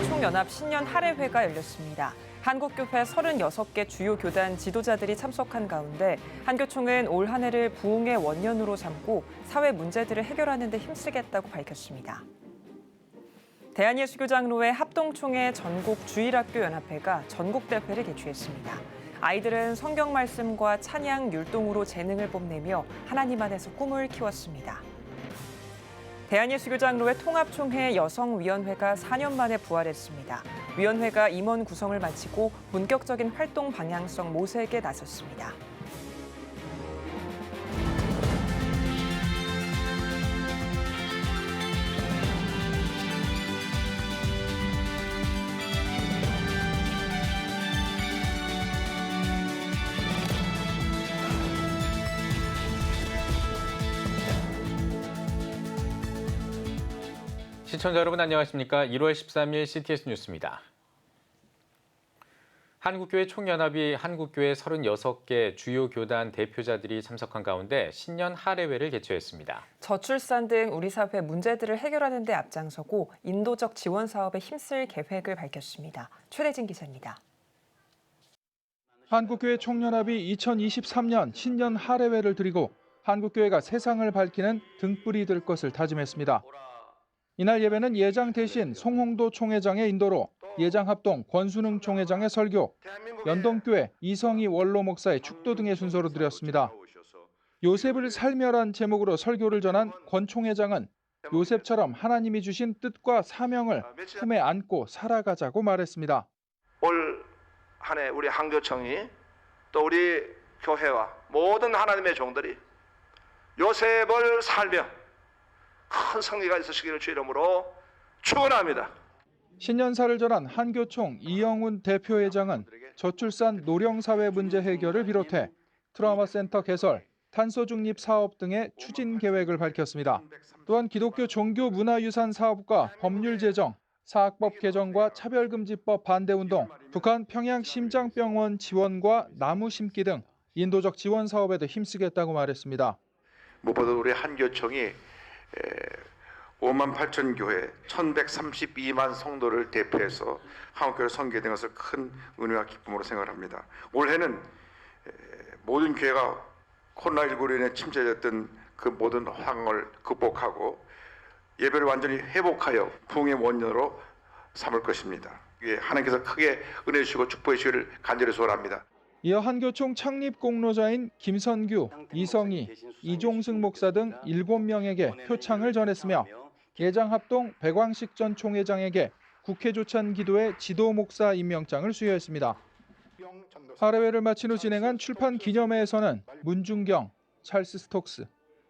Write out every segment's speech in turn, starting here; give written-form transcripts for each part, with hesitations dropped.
총연합 신년 할애회가 열렸습니다. 한국교회 36개 주요 교단 지도자들이 참석한 가운데 한교총은 올 한 해를 부흥의 원년으로 삼고 사회 문제들을 해결하는 데 힘쓰겠다고 밝혔습니다. 대한예수교장로회 합동총회 전국 주일학교연합회가 전국대회를 개최했습니다. 아이들은 성경 말씀과 찬양, 율동으로 재능을 뽐내며 하나님 안에서 꿈을 키웠습니다. 대한예수교장로회 통합총회 여성위원회가 4년 만에 부활했습니다. 위원회가 임원 구성을 마치고 본격적인 활동 방향성 모색에 나섰습니다. 시청자 여러분 안녕하십니까? 1월 13일 CTS 뉴스입니다. 한국교회 총연합이 한국교회 36개 주요 교단 대표자들이 참석한 가운데 신년 할애회를 개최했습니다. 저출산 등 우리 사회 문제들을 해결하는 데 앞장서고 인도적 지원 사업에 힘쓸 계획을 밝혔습니다. 최대진 기자입니다. 한국교회 총연합이 2023년 신년 할애회를 드리고 한국교회가 세상을 밝히는 등불이 될 것을 다짐했습니다. 이날 예배는 예장 대신 송홍도 총회장의 인도로 예장 합동 권순흥 총회장의 설교, 연동교회 이성희 원로 목사의 축도 등의 순서로 드렸습니다. 요셉을 살며란 제목으로 설교를 전한 권 총회장은 요셉처럼 하나님이 주신 뜻과 사명을 품에 안고 살아가자고 말했습니다. 올 한 해 우리 한교총이 또 우리 교회와 모든 하나님의 종들이 요셉을 살며 큰 승리가 있으시기를 주 이름으로 축원합니다. 신년사를 전한 한교총 이영훈 대표회장은 저출산 노령사회 문제 해결을 비롯해 트라우마 센터 개설, 탄소 중립 사업 등의 추진 계획을 밝혔습니다. 또한 기독교 종교 문화유산 사업과 법률 제정, 사학법 개정과 차별금지법 반대운동, 북한 평양 심장병원 지원과 나무 심기 등 인도적 지원 사업에도 힘쓰겠다고 말했습니다. 무엇보다 우리 한교총이 5만 8천 교회 1132만 성도를 대표해서 한국교회를 섬기게 것을 큰 은혜와 기쁨으로 생각합니다. 올해는 모든 교회가 코로나19로 인해 침체됐던 그 모든 상황을 극복하고 예배를 완전히 회복하여 부흥의 원년으로 삼을 것입니다. 하나님께서 크게 은혜 주시고 축복해 주시기를 간절히 소원합니다. 이어 한교총 창립 공로자인 김선규, 이성희, 이종승 목사 등 7명에게 표창을 전했으며 예장 합동 백왕식 전 총회장에게 국회 조찬 기도회 지도 목사 임명장을 수여했습니다. 할애회를 마친 후 진행한 출판 기념회에서는 문중경, 찰스 스톡스,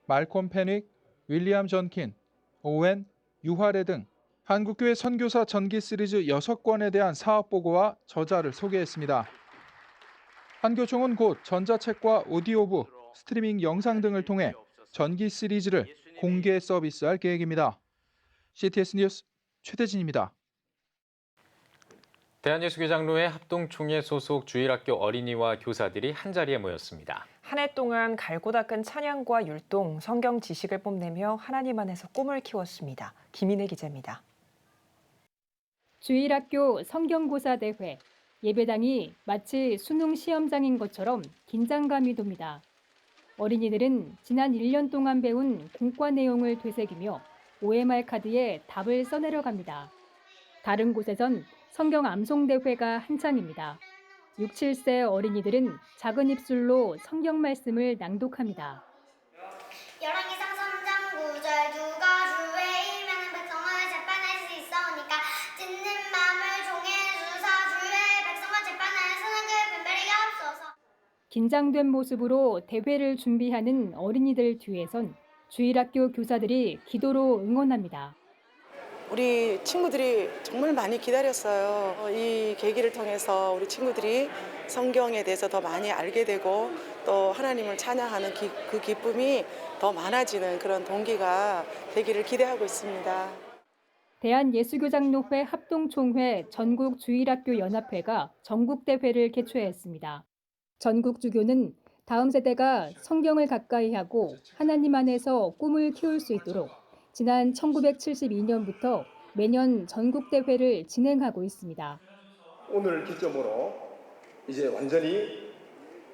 말콤 페닉, 윌리엄 전킨, 오웬, 유화래 등 한국교회 선교사 전기 시리즈 6권에 대한 사업 보고와 저자를 소개했습니다. 한교총은 곧 전자책과 오디오북, 스트리밍 영상 등을 통해 전기 시리즈를 공개 서비스할 계획입니다. CTS 뉴스 최대진입니다. 대한예수교장로회 합동총회 소속 주일학교 어린이와 교사들이 한자리에 모였습니다. 한 해 동안 갈고 닦은 찬양과 율동, 성경 지식을 뽐내며 하나님 안에서 꿈을 키웠습니다. 김인혜 기자입니다. 주일학교 성경고사 대회. 예배당이 마치 수능 시험장인 것처럼 긴장감이 돕니다. 어린이들은 지난 1년 동안 배운 공과 내용을 되새기며 OMR 카드에 답을 써내려갑니다. 다른 곳에선 성경 암송 대회가 한창입니다. 6, 7세 어린이들은 작은 입술로 성경 말씀을 낭독합니다. 열왕기상 3장 9절 누가 주의 일명한 백성을 재판할 수 있사오니까 찢는 마음을 종에 주사 주의 백성을 재판하여 선악을 분별하게 하옵소서. 긴장된 모습으로 대회를 준비하는 어린이들 뒤에선 주일학교 교사들이 기도로 응원합니다. 우리 친구들이 정말 많이 기다렸어요. 이 계기를 통해서 우리 친구들이 성경에 대해서 더 많이 알게 되고 또 하나님을 찬양하는 그 기쁨이 더 많아지는 그런 동기가 되기를 기대하고 있습니다. 대한예수교장로회 합동총회 전국주일학교연합회가 전국대회를 개최했습니다. 전국주교는 다음 세대가 성경을 가까이 하고 하나님 안에서 꿈을 키울 수 있도록 지난 1972년부터 매년 전국대회를 진행하고 있습니다. 오늘 기점으로 이제 완전히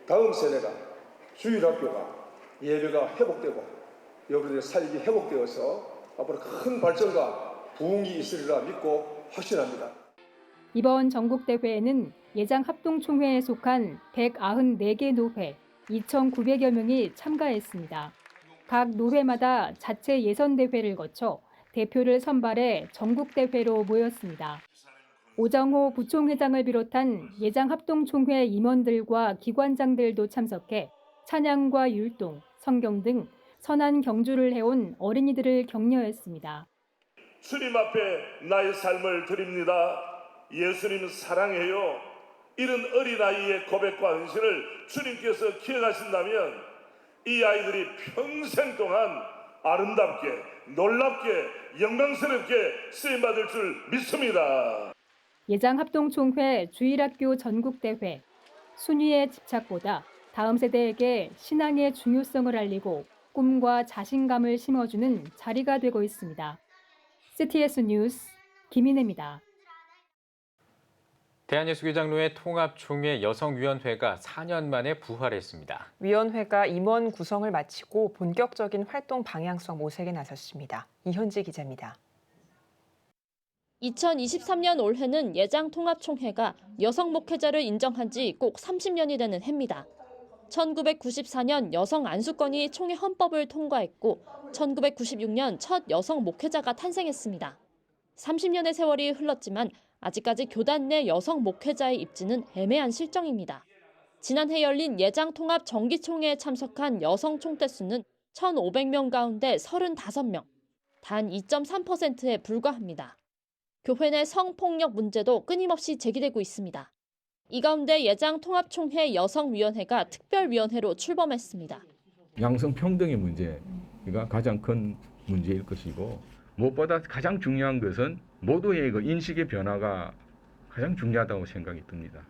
다음 세대가 주일학교가 예배가 회복되고 여러분들의 삶이 회복되어서 앞으로 큰 발전과 부흥이 있으리라 믿고 확신합니다. 이번 전국대회에는 예장합동총회에 속한 194개 노회, 2,900여 명이 참가했습니다. 각 노회마다 자체 예선대회를 거쳐 대표를 선발해 전국대회로 모였습니다. 오정호 부총회장을 비롯한 예장합동총회 임원들과 기관장들도 참석해 찬양과 율동, 성경 등 선한 경주를 해온 어린이들을 격려했습니다. 주님 앞에 나의 삶을 드립니다. 예수님 사랑해요. 이런 어린아이의 고백과 헌신을 주님께서 기억하신다면 이 아이들이 평생 동안 아름답게, 놀랍게, 영광스럽게 쓰임받을 줄 믿습니다. 예장합동총회 주일학교 전국대회, 순위의 집착보다 다음 세대에게 신앙의 중요성을 알리고 꿈과 자신감을 심어주는 자리가 되고 있습니다. CTS 뉴스 김인혜입니다. 대한예수교장로회 통합총회 여성위원회가 4년 만에 부활했습니다. 위원회가 임원 구성을 마치고 본격적인 활동 방향성 모색에 나섰습니다. 이현지 기자입니다. 2023년 올해는 예장통합총회가 여성 목회자를 인정한 지 꼭 30년이 되는 해입니다. 1994년 여성 안수권이 총회 헌법을 통과했고 1996년 첫 여성 목회자가 탄생했습니다. 30년의 세월이 흘렀지만 아직까지 교단 내 여성 목회자의 입지는 애매한 실정입니다. 지난해 열린 예장통합 정기총회에 참석한 여성 총대 수는 1,500명 가운데 35명, 단 2.3%에 불과합니다. 교회 내 성폭력 문제도 끊임없이 제기되고 있습니다. 이 가운데 예장통합총회 여성위원회가 특별위원회로 출범했습니다. 양성평등의 문제가 가장 큰 문제일 것이고 무엇보다 가장 중요한 것은 모두의 그 인식의 변화가 가장 중요하다고 생각이 듭니다.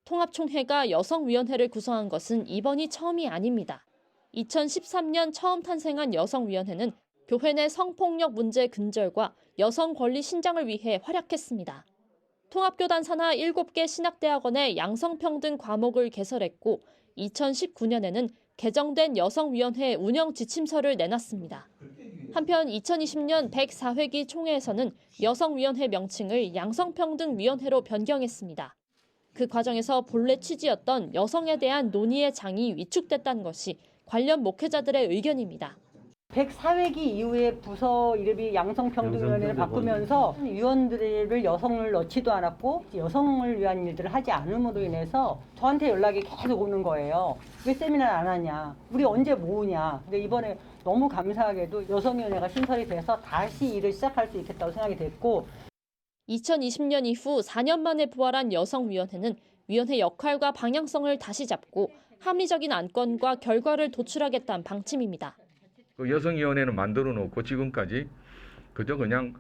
통합총회가 여성위원회를 구성한 것은 이번이 처음이 아닙니다. 2013년 처음 탄생한 여성위원회는 교회 내 성폭력 문제 근절과 여성 권리 신장을 위해 활약했습니다. 통합교단 산하 7개 신학대학원의 양성평등 과목을 개설했고 2019년에는 개정된 여성위원회 운영 지침서를 내놨습니다. 한편 2020년 104회기 총회에서는 여성위원회 명칭을 양성평등위원회로 변경했습니다. 그 과정에서 본래 취지였던 여성에 대한 논의의 장이 위축됐다는 것이 관련 목회자들의 의견입니다. 104회기 이후에 부서 이름이 양성평등위원회를 바꾸면서 위원들을 여성을 넣지도 않았고 여성을 위한 일들을 하지 않음으로 인해서 저한테 연락이 계속 오는 거예요. 왜 세미나를 안 하냐? 우리 언제 모으냐? 근데 이번에 너무 감사하게도 여성위원회가 신설이 돼서 다시 일을 시작할 수 있겠다고 생각이 됐고 2020년 이후 4년 만에 부활한 여성위원회는 위원회 역할과 방향성을 다시 잡고 합리적인 안건과 결과를 도출하겠다는 방침입니다. 그 여성위원회는 만들어 놓고 지금까지 그저 그냥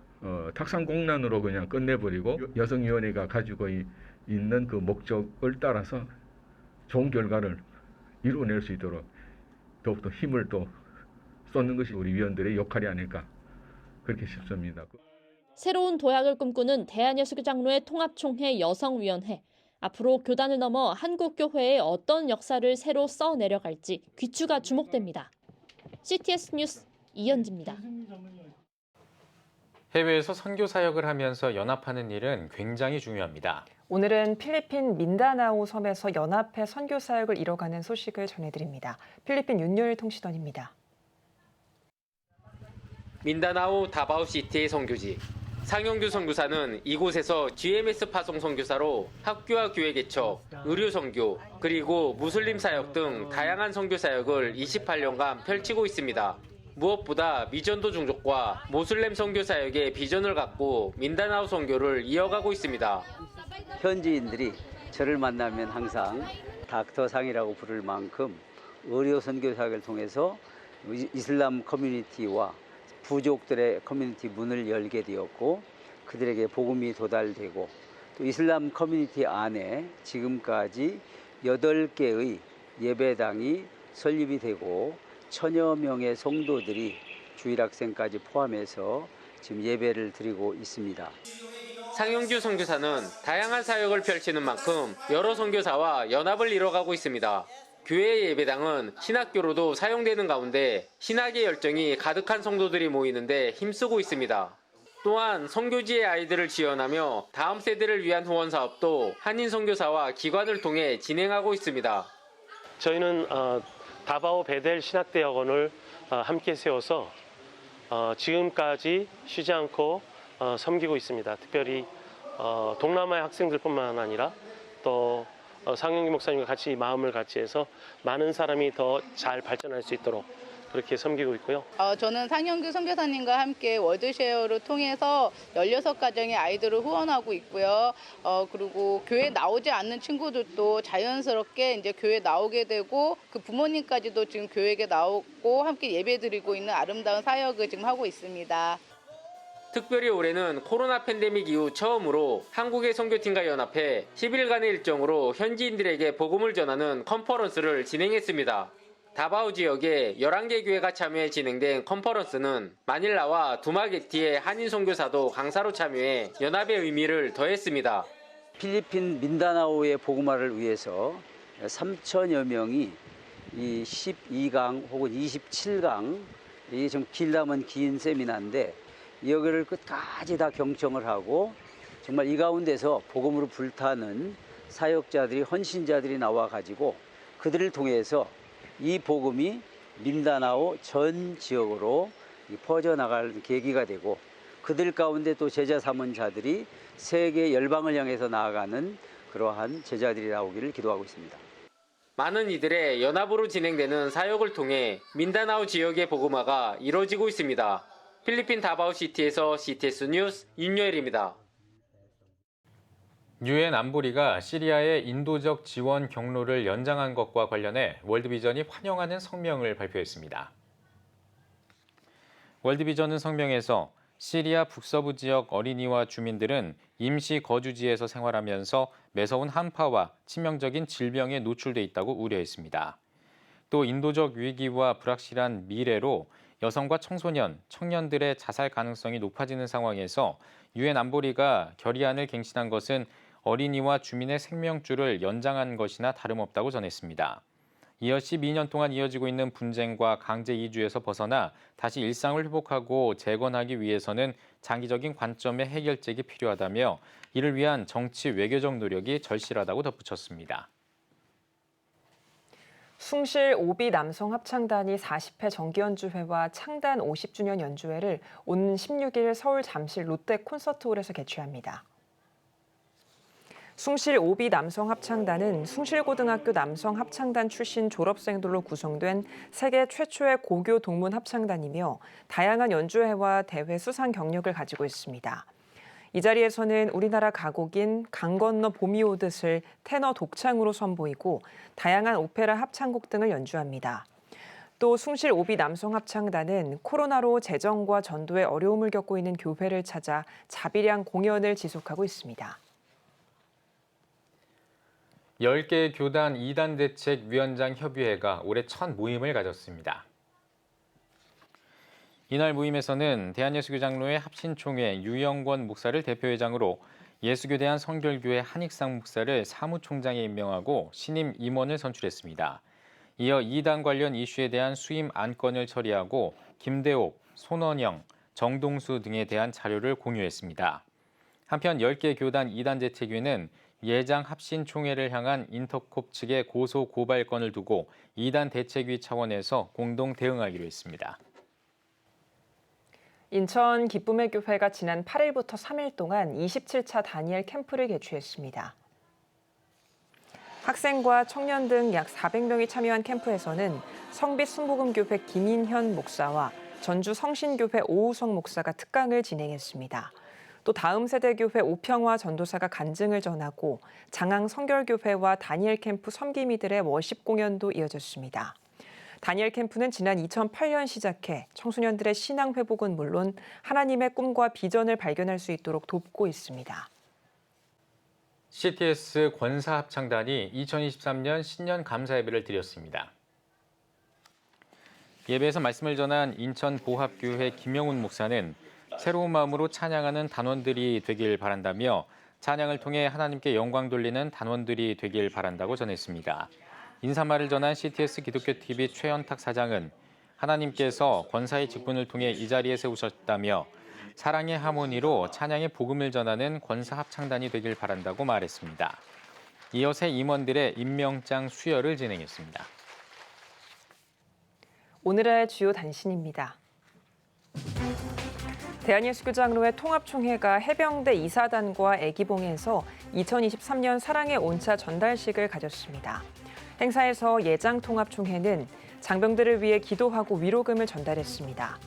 탁상공론으로 그냥 끝내버리고 여성위원회가 가지고 있는 그 목적을 따라서 좋은 결과를 이루어낼 수 있도록 더욱더 힘을 또 쏟는 것이 우리 위원들의 역할이 아닐까 그렇게 싶습니다. 새로운 도약을 꿈꾸는 대한예수교장로회 통합총회 여성위원회. 앞으로 교단을 넘어 한국교회에 어떤 역사를 새로 써내려갈지 귀추가 주목됩니다. CTS 뉴스 이현지입니다. 해외에서 선교 사역을 하면서 연합하는 일은 굉장히 중요합니다. 오늘은 필리핀 민다나오 섬에서 연합회 선교 사역을 이뤄가는 소식을 전해드립니다. 필리핀 윤요일 통신원입니다. 민다나오 다바오시티의 선교지. 상영규 선교사는 이곳에서 GMS 파송 선교사로 학교와 교회 개척, 의료 선교, 그리고 무슬림 사역 등 다양한 선교 사역을 28년간 펼치고 있습니다. 무엇보다 미전도 종족과 모슬렘 선교 사역의 비전을 갖고 민다나오 선교를 이어가고 있습니다. 현지인들이 저를 만나면 항상 닥터상이라고 부를 만큼 의료 선교 사역을 통해서 이슬람 커뮤니티와 부족들의 커뮤니티 문을 열게 되었고 그들에게 복음이 도달되고 또 이슬람 커뮤니티 안에 지금까지 8개의 예배당이 설립이 되고 1000여 명의 성도들이 주일학생까지 포함해서 지금 예배를 드리고 있습니다. 상용규 선교사는 다양한 사역을 펼치는 만큼 여러 선교사와 연합을 이뤄가고 있습니다. 교회 예배당은 신학교로도 사용되는 가운데 신학의 열정이 가득한 성도들이 모이는데 힘쓰고 있습니다. 또한 선교지의 아이들을 지원하며 다음 세대를 위한 후원 사업도 한인 선교사와 기관을 통해 진행하고 있습니다. 저희는 다바오 베델 신학대학원을 함께 세워서 지금까지 쉬지 않고 섬기고 있습니다. 특별히 동남아의 학생들뿐만 아니라 또 상용규 목사님과 같이 마음을 같이 해서 많은 사람이 더 잘 발전할 수 있도록 그렇게 섬기고 있고요. 저는 상용규 선교사님과 함께 월드쉐어를 통해서 16가정의 아이들을 후원하고 있고요. 그리고 교회 나오지 않는 친구들도 자연스럽게 이제 교회 나오게 되고 그 부모님까지도 지금 교회에 나오고 함께 예배드리고 있는 아름다운 사역을 지금 하고 있습니다. 특별히 올해는 코로나 팬데믹 이후 처음으로 한국의 선교팀과 연합해 10일간의 일정으로 현지인들에게 복음을 전하는 컨퍼런스를 진행했습니다. 다바오 지역의 11개 교회가 참여해 진행된 컨퍼런스는 마닐라와 두마게티의 한인 선교사도 강사로 참여해 연합의 의미를 더했습니다. 필리핀 민다나오의 복음화를 위해서 3천여 명이 이 12강 혹은 27강, 이게 좀 길다면 긴 세미나인데 여기를 끝까지 다 경청을 하고 정말 이 가운데서 복음으로 불타는 사역자들이, 헌신자들이 나와가지고 그들을 통해서 이 복음이 민다나오 전 지역으로 퍼져나갈 계기가 되고 그들 가운데 또 제자 삼은 자들이 세계 열방을 향해서 나아가는 그러한 제자들이 나오기를 기도하고 있습니다. 많은 이들의 연합으로 진행되는 사역을 통해 민다나오 지역의 복음화가 이루어지고 있습니다. 필리핀 다바오 시티에서 CTS 뉴스 윤여일입니다. 유엔 안보리가 시리아의 인도적 지원 경로를 연장한 것과 관련해 월드비전이 환영하는 성명을 발표했습니다. 월드비전은 성명에서 시리아 북서부 지역 어린이와 주민들은 임시 거주지에서 생활하면서 매서운 한파와 치명적인 질병에 노출돼 있다고 우려했습니다. 또 인도적 위기와 불확실한 미래로 여성과 청소년, 청년들의 자살 가능성이 높아지는 상황에서 유엔 안보리가 결의안을 갱신한 것은 어린이와 주민의 생명줄을 연장한 것이나 다름없다고 전했습니다. 이어 12년 동안 이어지고 있는 분쟁과 강제 이주에서 벗어나 다시 일상을 회복하고 재건하기 위해서는 장기적인 관점의 해결책이 필요하다며 이를 위한 정치 외교적 노력이 절실하다고 덧붙였습니다. 숭실 오비 남성 합창단이 40회 정기연주회와 창단 50주년 연주회를 오는 16일 서울 잠실 롯데 콘서트홀에서 개최합니다. 숭실 오비 남성 합창단은 숭실고등학교 남성 합창단 출신 졸업생들로 구성된 세계 최초의 고교 동문 합창단이며 다양한 연주회와 대회 수상 경력을 가지고 있습니다. 이 자리에서는 우리나라 가곡인 강 건너 봄이 오듯을 테너 독창으로 선보이고 다양한 오페라 합창곡 등을 연주합니다. 또 숭실 오비 남성 합창단은 코로나로 재정과 전도에 어려움을 겪고 있는 교회를 찾아 자비량 공연을 지속하고 있습니다. 10개 교단 2단 대책 위원장 협의회가 올해 첫 모임을 가졌습니다. 이날 모임에서는 대한예수교 장로회 합신총회 유영권 목사를 대표회장으로 예수교대한 성결교회 한익상 목사를 사무총장에 임명하고 신임 임원을 선출했습니다. 이어 2단 관련 이슈에 대한 수임 안건을 처리하고 김대옥, 손원영, 정동수 등에 대한 자료를 공유했습니다. 한편 10개 교단 2단 대책위는 예장 합신총회를 향한 인터콥 측의 고소 고발건을 두고 2단 대책위 차원에서 공동 대응하기로 했습니다. 인천 기쁨의 교회가 지난 8일부터 3일 동안 27차 다니엘 캠프를 개최했습니다. 학생과 청년 등 약 400명이 참여한 캠프에서는 성빛 순복음교회 김인현 목사와 전주 성신교회 오우성 목사가 특강을 진행했습니다. 또 다음 세대 교회 오평화 전도사가 간증을 전하고 장항 성결교회와 다니엘 캠프 섬김이들의 워십 공연도 이어졌습니다. 다니엘 캠프는 지난 2008년 시작해 청소년들의 신앙 회복은 물론 하나님의 꿈과 비전을 발견할 수 있도록 돕고 있습니다. CTS 권사합창단이 2023년 신년 감사 예배를 드렸습니다. 예배에서 말씀을 전한 인천 보합교회 김영훈 목사는 새로운 마음으로 찬양하는 단원들이 되길 바란다며 찬양을 통해 하나님께 영광 돌리는 단원들이 되길 바란다고 전했습니다. 인사말을 전한 CTS 기독교TV 최현탁 사장은 하나님께서 권사의 직분을 통해 이 자리에 세우셨다며 사랑의 하모니로 찬양의 복음을 전하는 권사 합창단이 되길 바란다고 말했습니다. 이어 새 임원들의 임명장 수여를 진행했습니다. 오늘의 주요 단신입니다. 대한예수교장로회 통합총회가 해병대 이사단과 애기봉에서 2023년 사랑의 온차 전달식을 가졌습니다. 행사에서 예장통합총회는 장병들을 위해 기도하고 위로금을 전달했습니다.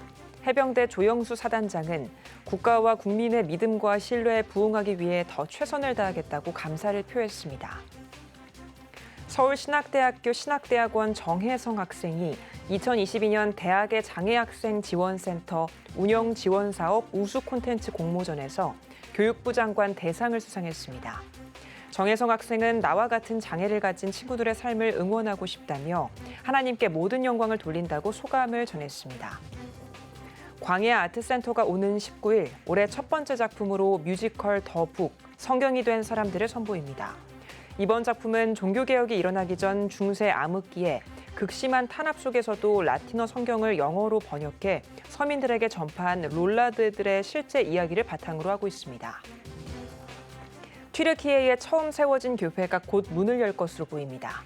해병대 조영수 사단장은 국가와 국민의 믿음과 신뢰에 부응하기 위해 더 최선을 다하겠다고 감사를 표했습니다. 서울신학대학교 신학대학원 정혜성 학생이 2022년 대학의 장애학생 지원센터 운영 지원 사업 우수 콘텐츠 공모전에서 교육부 장관 대상을 수상했습니다. 정혜성 학생은 나와 같은 장애를 가진 친구들의 삶을 응원하고 싶다며 하나님께 모든 영광을 돌린다고 소감을 전했습니다. 광야 아트센터가 오는 19일 올해 첫 번째 작품으로 뮤지컬 더 북, 성경이 된 사람들을 선보입니다. 이번 작품은 종교개혁이 일어나기 전 중세 암흑기에 극심한 탄압 속에서도 라틴어 성경을 영어로 번역해 서민들에게 전파한 롤라드들의 실제 이야기를 바탕으로 하고 있습니다. 튀르키예에 처음 세워진 교회가 곧 문을 열 것으로 보입니다.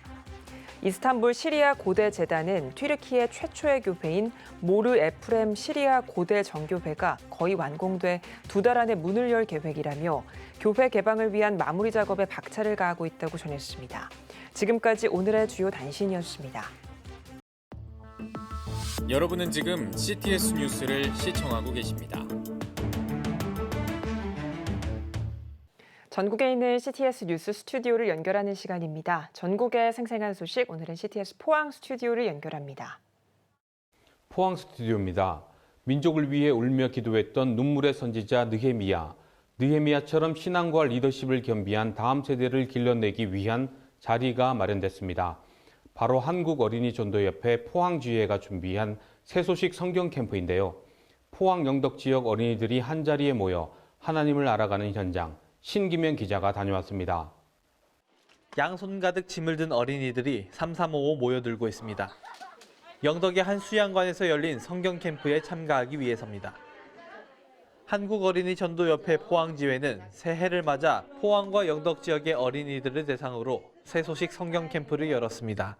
이스탄불 시리아 고대 재단은 튀르키예 최초의 교회인 모르 에프렘 시리아 고대 정교회가 거의 완공돼 2달 안에 문을 열 계획이라며 교회 개방을 위한 마무리 작업에 박차를 가하고 있다고 전했습니다. 지금까지 오늘의 주요 단신이었습니다. 여러분은 지금 CTS 뉴스를 시청하고 계십니다. 전국에 있는 CTS 뉴스 스튜디오를 연결하는 시간입니다. 전국의 생생한 소식, 오늘은 CTS 포항 스튜디오를 연결합니다. 포항 스튜디오입니다. 민족을 위해 울며 기도했던 눈물의 선지자 느헤미야. 느헤미야처럼 신앙과 리더십을 겸비한 다음 세대를 길러내기 위한 자리가 마련됐습니다. 바로 한국어린이전도협회 포항지회가 준비한 새소식 성경 캠프인데요. 포항 영덕 지역 어린이들이 한자리에 모여 하나님을 알아가는 현장, 신기명 기자가 다녀왔습니다. 양손 가득 짐을 든 어린이들이 3355 모여들고 있습니다. 영덕의 한 수양관에서 열린 성경 캠프에 참가하기 위해서입니다. 한국어린이전도협회 포항지회는 새해를 맞아 포항과 영덕 지역의 어린이들을 대상으로 새소식 성경 캠프를 열었습니다.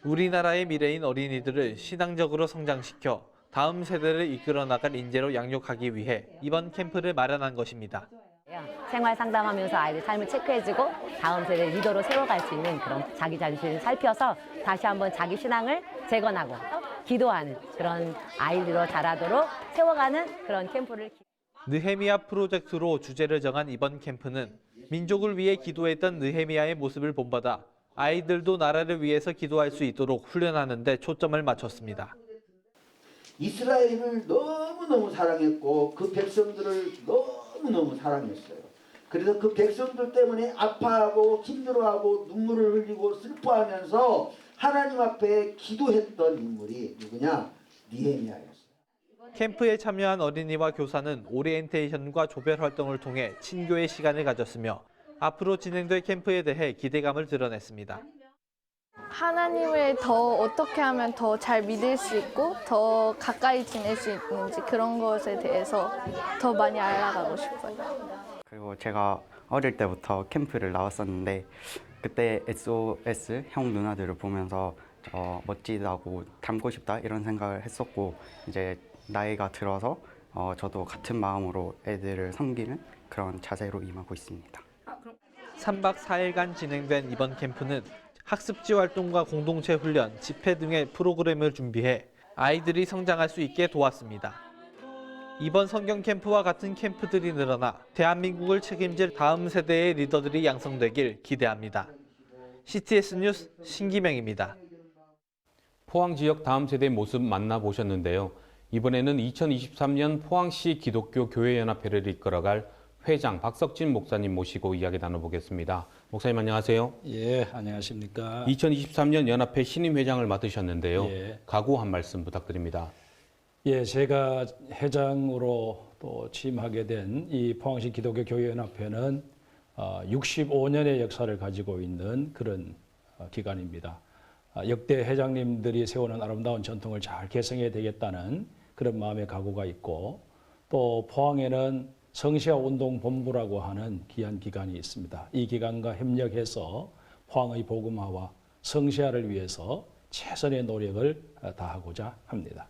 우리나라의 미래인 어린이들을 신앙적으로 성장시켜 다음 세대를 이끌어 나갈 인재로 양육하기 위해 이번 캠프를 마련한 것입니다. 생활 상담하면서 아이들 삶을 체크해주고 다음 세대 리더로 세워갈 수 있는 그런 자기 자신을 살펴서 다시 한번 자기 신앙을 재건하고 기도하는 그런 아이들로 자라도록 세워가는 그런 캠프를. 느헤미야 프로젝트로 주제를 정한 이번 캠프는 민족을 위해 기도했던 느헤미야의 모습을 본받아 아이들도 나라를 위해서 기도할 수 있도록 훈련하는 데 초점을 맞췄습니다. 이스라엘을 너무너무 사랑했고 그 백성들을 너무너무 사랑했어요. 그래서 그 백성들 때문에 아파하고 힘들어하고 눈물을 흘리고 슬퍼하면서 하나님 앞에 기도했던 인물이 누구냐? 느헤미야였어요. 캠프에 참여한 어린이와 교사는 오리엔테이션과 조별 활동을 통해 친교의 시간을 가졌으며 앞으로 진행될 캠프에 대해 기대감을 드러냈습니다. 하나님을 더 어떻게 하면 더 잘 믿을 수 있고 더 가까이 지낼 수 있는지 그런 것에 대해서 더 많이 알아가고 싶어요. 그리고 제가 어릴 때부터 캠프를 나왔었는데 그때 SOS 형 누나들을 보면서 멋지다고 닮고 싶다 이런 생각을 했었고 이제 나이가 들어서 저도 같은 마음으로 애들을 섬기는 그런 자세로 임하고 있습니다. 3박 4일간 진행된 이번 캠프는 학습지 활동과 공동체 훈련, 집회 등의 프로그램을 준비해 아이들이 성장할 수 있게 도왔습니다. 이번 성경 캠프와 같은 캠프들이 늘어나 대한민국을 책임질 다음 세대의 리더들이 양성되길 기대합니다. CTS 뉴스 신기명입니다. 포항 지역 다음 세대의 모습 만나보셨는데요. 이번에는 2023년 포항시 기독교 교회연합회를 이끌어갈 회장 박석진 목사님 모시고 이야기 나눠보겠습니다. 목사님 안녕하세요. 예, 안녕하십니까. 2023년 연합회 신임 회장을 맡으셨는데요. 예. 각오 한 말씀 부탁드립니다. 예, 제가 회장으로 또 취임하게 된 이 포항시 기독교 교회연합회는 65년의 역사를 가지고 있는 그런 기관입니다. 역대 회장님들이 세우는 아름다운 전통을 잘 개성해야 되겠다는 그런 마음의 각오가 있고, 또 포항에는 성시아운동본부라고 하는 귀한 기관이 있습니다. 이 기관과 협력해서 포항의 복음화와 성시아를 위해서 최선의 노력을 다하고자 합니다.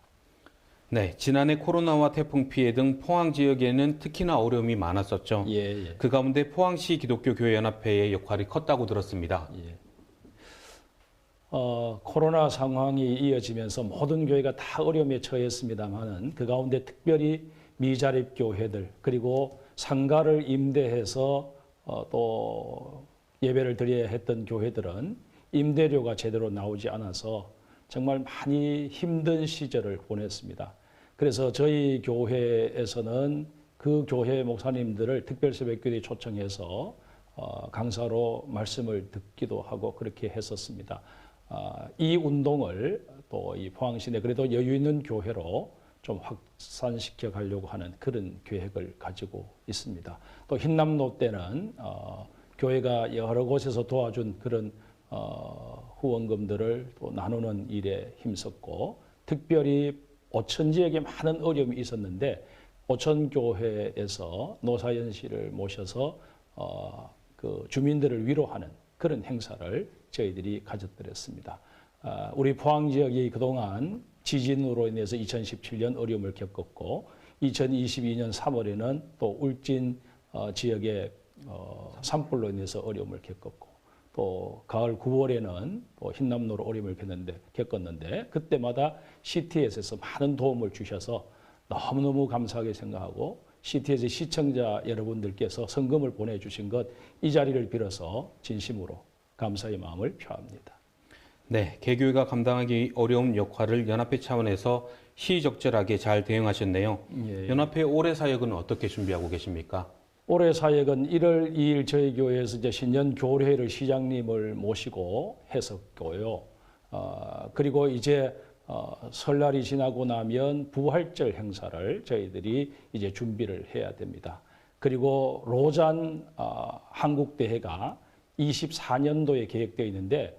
네, 지난해 코로나와 태풍 피해 등 포항 지역에는 특히나 어려움이 많았었죠. 예. 그 가운데 포항시 기독교교회연합회의 역할이 컸다고 들었습니다. 예. 코로나 상황이 이어지면서 모든 교회가 다 어려움에 처했습니다만은 그 가운데 특별히 미자립 교회들, 그리고 상가를 임대해서 또 예배를 드려야 했던 교회들은 임대료가 제대로 나오지 않아서 정말 많이 힘든 시절을 보냈습니다. 그래서 저희 교회에서는 그 교회 목사님들을 특별새벽기도에 초청해서 강사로 말씀을 듣기도 하고 그렇게 했었습니다. 이 운동을 또 이 포항시 내 그래도 여유 있는 교회로 좀 확산시켜 가려고 하는 그런 계획을 가지고 있습니다. 또 흰남노 때는 교회가 여러 곳에서 도와준 그런 후원금들을 또 나누는 일에 힘썼고, 특별히 오천 지역에 많은 어려움이 있었는데 오천 교회에서 노사연 씨를 모셔서 그 주민들을 위로하는 그런 행사를 저희들이 가져드렸습니다. 우리 포항 지역이 그동안 지진으로 인해서 2017년 어려움을 겪었고, 2022년 3월에는 또 울진 지역의 산불로 인해서 어려움을 겪었고, 또 가을 9월에는 또 흰남노로 어려움을 겪었는데 그때마다 CTS에서 많은 도움을 주셔서 너무너무 감사하게 생각하고, CTS 시청자 여러분들께서 성금을 보내주신 것, 이 자리를 빌어서 진심으로 감사의 마음을 표합니다. 네, 개교회가 감당하기 어려운 역할을 연합회 차원에서 시의적절하게 잘 대응하셨네요. 예. 연합회 올해 사역은 어떻게 준비하고 계십니까? 올해 사역은 1월 2일 저희 교회에서 이제 신년 교회를 시장님을 모시고 했었고요. 그리고 이제 설날이 지나고 나면 부활절 행사를 저희들이 이제 준비를 해야 됩니다. 그리고 로잔 한국대회가 24년도에 계획되어 있는데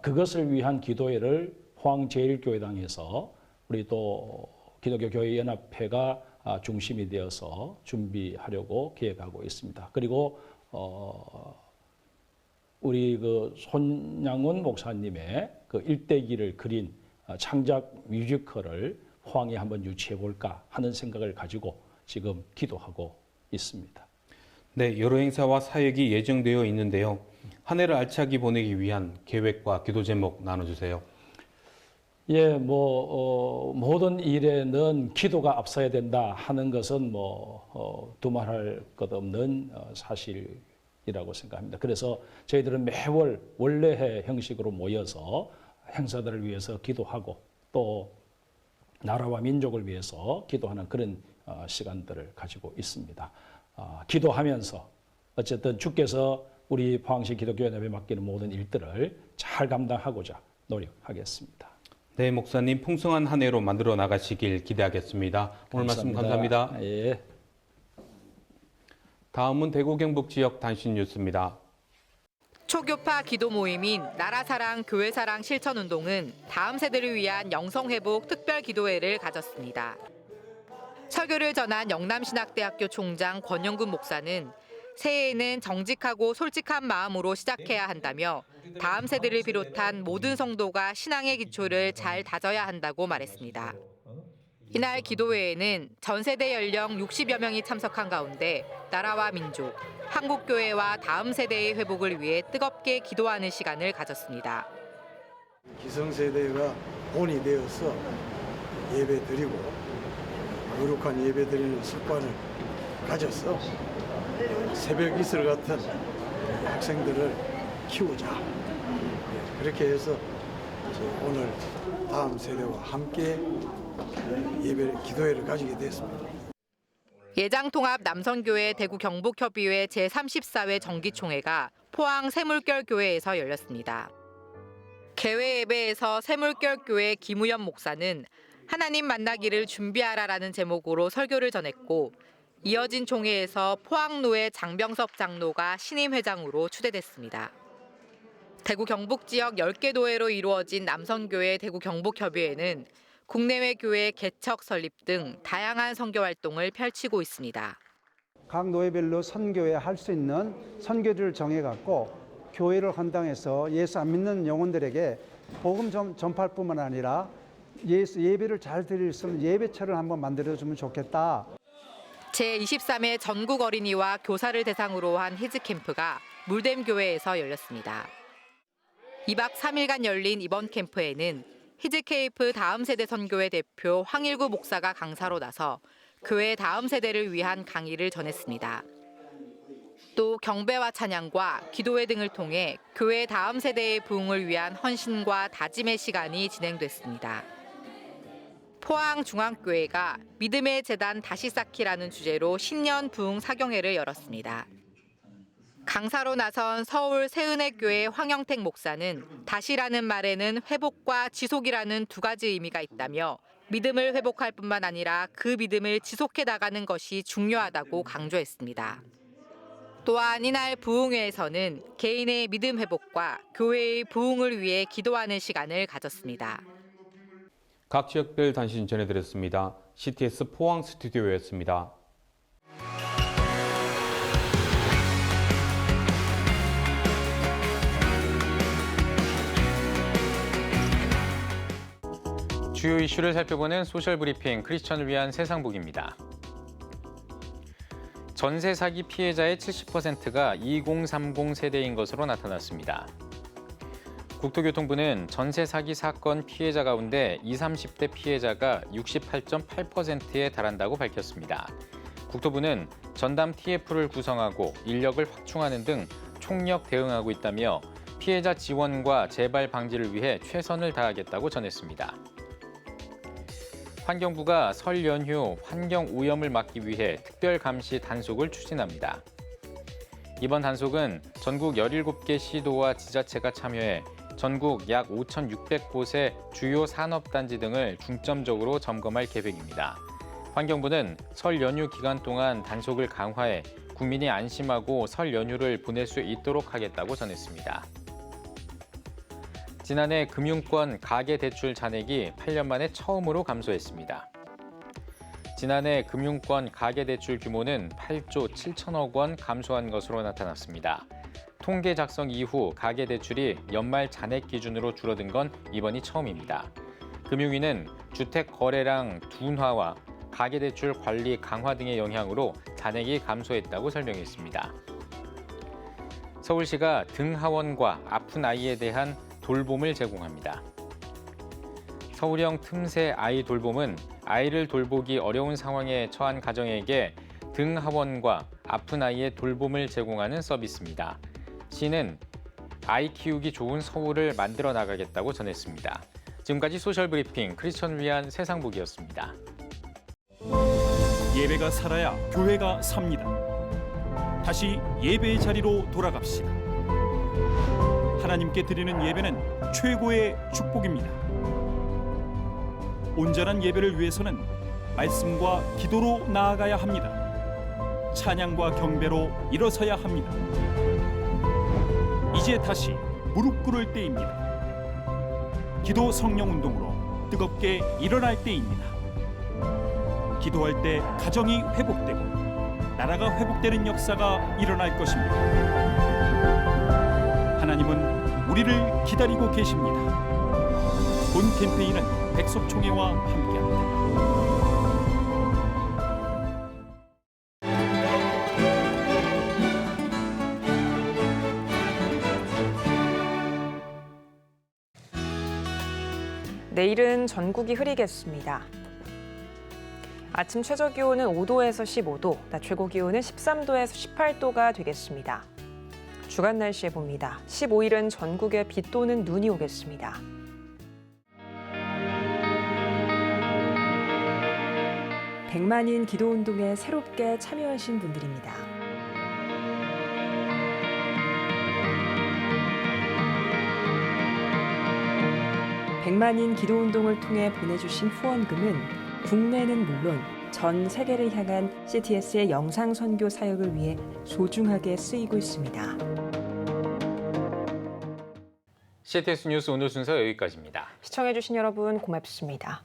그것을 위한 기도회를 포항제일교회당에서 우리 또 기독교교회연합회가 중심이 되어서 준비하려고 계획하고 있습니다. 그리고 우리 그 손양훈 목사님의 그 일대기를 그린 창작 뮤지컬을 포항에 한번 유치해 볼까 하는 생각을 가지고 지금 기도하고 있습니다. 네, 여러 행사와 사역이 예정되어 있는데요. 한 해를 알차게 보내기 위한 계획과 기도 제목 나눠주세요. 예, 모든 일에는 기도가 앞서야 된다 하는 것은 두말할 것 없는 사실이라고 생각합니다. 그래서 저희들은 매월 원래의 형식으로 모여서 행사들을 위해서 기도하고 또 나라와 민족을 위해서 기도하는 그런 시간들을 가지고 있습니다. 기도하면서 어쨌든 주께서 우리 포항시 기독교연합에 맡기는 모든 일들을 잘 감당하고자 노력하겠습니다. 네, 목사님 풍성한 한 해로 만들어 나가시길 기대하겠습니다. 오늘 말씀 감사합니다. 예. 다음은 대구 경북 지역 단신 뉴스입니다. 초교파 기도 모임인 나라사랑 교회사랑 실천운동은 다음 세대를 위한 영성회복 특별기도회를 가졌습니다. 설교를 전한 영남신학대학교 총장 권영근 목사는 새해에는 정직하고 솔직한 마음으로 시작해야 한다며 다음 세대를 비롯한 모든 성도가 신앙의 기초를 잘 다져야 한다고 말했습니다. 이날 기도회에는 전 세대 연령 60여 명이 참석한 가운데 나라와 민족, 한국교회와 다음 세대의 회복을 위해 뜨겁게 기도하는 시간을 가졌습니다. 기성세대가 본이 되어서 예배드리고 거룩한 예배드리는 습관을 가져서 새벽 이슬 같은 학생들을 키우자. 그렇게 해서 오늘 다음 세대와 함께 기도회를 가지게 됐습니다. 예장통합 남선교회 대구 경북협의회 제34회 정기총회가 포항 새물결교회에서 열렸습니다. 개회 예배에서 새물결교회 김우연 목사는 하나님 만나기를 준비하라라는 제목으로 설교를 전했고 이어진 총회에서 포항로의 장병섭 장로가 신임 회장으로 추대됐습니다. 대구 경북 지역 10개 도회로 이루어진 남선교회 대구 경북협의회는 국내외 교회 개척 설립 등 다양한 선교 활동을 펼치고 있습니다. 각 노회별로 선교회 할 수 있는 선교지를 정해갖고 교회를 헌당해서 예수 안 믿는 영혼들에게 복음 전파할 뿐만 아니라 예배를 잘 드릴 수 있는 예배처를 한번 만들어주면 좋겠다. 제23회 전국 어린이와 교사를 대상으로 한 히즈캠프가 물댐교회에서 열렸습니다. 2박 3일간 열린 이번 캠프에는 히즈케이프 다음 세대 선교회 대표 황일구 목사가 강사로 나서 교회 다음 세대를 위한 강의를 전했습니다. 또 경배와 찬양과 기도회 등을 통해 교회 다음 세대의 부흥을 위한 헌신과 다짐의 시간이 진행됐습니다. 포항중앙교회가 믿음의 재단 다시 쌓기라는 주제로 신년 부흥 사경회를 열었습니다. 강사로 나선 서울 새은혜교회 황영택 목사는 다시라는 말에는 회복과 지속이라는 두 가지 의미가 있다며 믿음을 회복할 뿐만 아니라 그 믿음을 지속해 나가는 것이 중요하다고 강조했습니다. 또한 이날 부흥회에서는 개인의 믿음 회복과 교회의 부흥을 위해 기도하는 시간을 가졌습니다. 각 지역별 단신 전해드렸습니다. CTS 포항 스튜디오였습니다. 주요 이슈를 살펴보는 소셜 브리핑 크리스천을 위한 세상복입니다. 전세 사기 피해자의 70%가 2030 세대인 것으로 나타났습니다. 국토교통부는 전세 사기 사건 피해자 가운데 20, 30대 피해자가 68.8%에 달한다고 밝혔습니다. 국토부는 전담 TF를 구성하고 인력을 확충하는 등 총력 대응하고 있다며 피해자 지원과 재발 방지를 위해 최선을 다하겠다고 전했습니다. 환경부가 설 연휴 환경 오염을 막기 위해 특별 감시 단속을 추진합니다. 이번 단속은 전국 17개 시도와 지자체가 참여해 전국 약 5,600곳의 주요 산업단지 등을 중점적으로 점검할 계획입니다. 환경부는 설 연휴 기간 동안 단속을 강화해 국민이 안심하고 설 연휴를 보낼 수 있도록 하겠다고 전했습니다. 지난해 금융권 가계대출 잔액이 8년 만에 처음으로 감소했습니다. 지난해 금융권 가계대출 규모는 8조 7천억 원 감소한 것으로 나타났습니다. 통계 작성 이후 가계대출이 연말 잔액 기준으로 줄어든 건 이번이 처음입니다. 금융위는 주택 거래량 둔화와 가계대출 관리 강화 등의 영향으로 잔액이 감소했다고 설명했습니다. 서울시가 등하원과 아픈 아이에 대한 돌봄을 제공합니다. 서울형 틈새 아이 돌봄은 아이를 돌보기 어려운 상황에 처한 가정에게 등하원과 아픈 아이의 돌봄을 제공하는 서비스입니다. 시는 아이 키우기 좋은 서울을 만들어 나가겠다고 전했습니다. 지금까지 소셜브리핑 크리스천을 위한 세상복이었습니다. 예배가 살아야 교회가 삽니다. 다시 예배의 자리로 돌아갑시다. 하나님께 드리는 예배는 최고의 축복입니다. 온전한 예배를 위해서는 말씀과 기도로 나아가야 합니다. 찬양과 경배로 일어서야 합니다. 이제 다시 무릎 꿇을 때입니다. 기도 성령 운동으로 뜨겁게 일어날 때입니다. 기도할 때 가정이 회복되고 나라가 회복되는 역사가 일어날 것입니다. 하나님은 우리를 기다리고 계십니다. 본 캠페인은 백석총회와 함께합니다. 내일은 전국이 흐리겠습니다. 아침 최저기온은 5도에서 15도, 낮 최고기온은 13도에서 18도가 되겠습니다. 주간 날씨에 봅니다. 15일은 전국에 비 또는 눈이 오겠습니다. 백만인 기도운동에 새롭게 참여하신 분들입니다. 100만인 기도운동을 통해 보내주신 후원금은 국내는 물론 전 세계를 향한 CTS의 영상 선교 사역을 위해 소중하게 쓰이고 있습니다. CTS 뉴스 오늘 순서 여기까지입니다. 시청해주신 여러분 고맙습니다.